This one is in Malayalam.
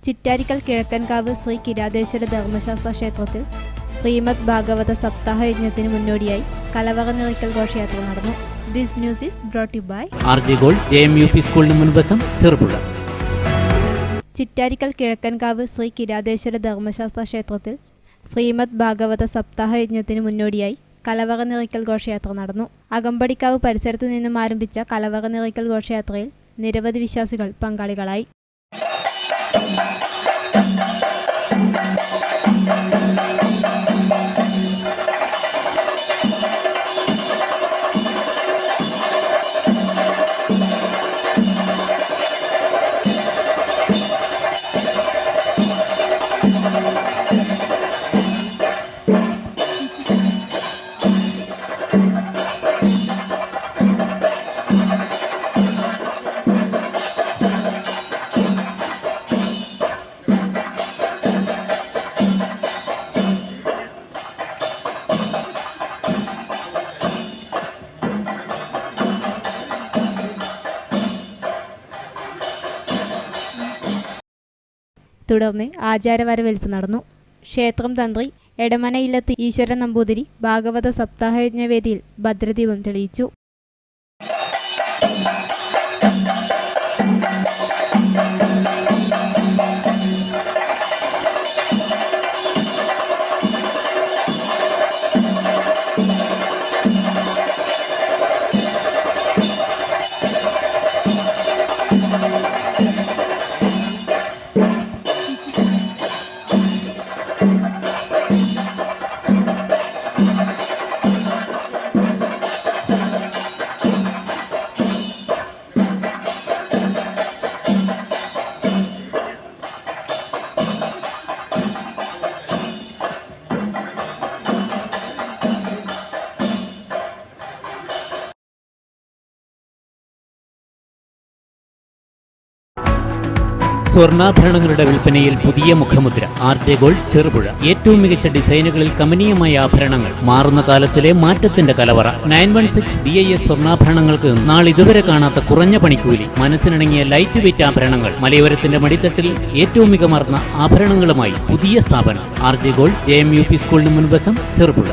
ചിറ്റാരിക്കൽ കിഴക്കൻകാവ് ശ്രീ കിരാതേശ്വര ധർമ്മശാസ്ത്ര ക്ഷേത്രത്തിൽ ശ്രീമദ് ഭാഗവത സപ്താഹ യജ്ഞത്തിന് മുന്നോടിയായി കലവറ നിറയ്ക്കൽ ഘോഷയാത്ര നടന്നു. This news is brought you by RJ Gold JMUP സ്കൂളിന് മുൻവശം ചെറുപുഴ. ചിറ്റാരിക്കൽ കിഴക്കൻകാവ് ശ്രീ കിരാതേശ്വര ധർമ്മശാസ്ത്ര ക്ഷേത്രത്തിൽ ശ്രീമദ് ഭാഗവത സപ്താഹ യജ്ഞത്തിന് മുന്നോടിയായി കലവറ നിറയ്ക്കൽ ഘോഷയാത്ര നടന്നു. അകമ്പടിക്കാവ് പരിസരത്തു നിന്നും ആരംഭിച്ച കലവറ നിറയ്ക്കൽ ഘോഷയാത്രയിൽ നിരവധി വിശ്വാസികൾ പങ്കാളികളായി. തുടർന്ന് ആചാരവരവേൽപ്പ് നടന്നു. ക്ഷേത്രം തന്ത്രി എടമനയില്ലത്ത് ഈശ്വരൻ നമ്പൂതിരി ഭാഗവത സപ്താഹയജ്ഞവേദിയിൽ ഭദ്രദീപം തെളിയിച്ചു. സ്വർണ്ണാഭരണങ്ങളുടെ വിൽപ്പനയിൽ പുതിയ മുഖമുദ്ര RJ Gold ചെറുപുഴ. ഏറ്റവും മികച്ച ഡിസൈനുകളിൽ കമനീയമായ ആഭരണങ്ങൾ, മാറുന്ന കാലത്തിലെ മാറ്റത്തിന്റെ കലവറ. 916 BIS സ്വർണ്ണാഭരണങ്ങൾക്ക് നാളിതുവരെ കാണാത്ത കുറഞ്ഞ പണിക്കൂലി, മനസ്സിനിണങ്ങിയ ലൈറ്റ് വെയിറ്റ് ആഭരണങ്ങൾ, മലയോരത്തിന്റെ മടിത്തട്ടിൽ ഏറ്റവും മികമാർന്ന ആഭരണങ്ങളുമായി പുതിയ സ്ഥാപനം RJ Gold JMUP സ്കൂളിന് മുൻവശം ചെറുപുഴ.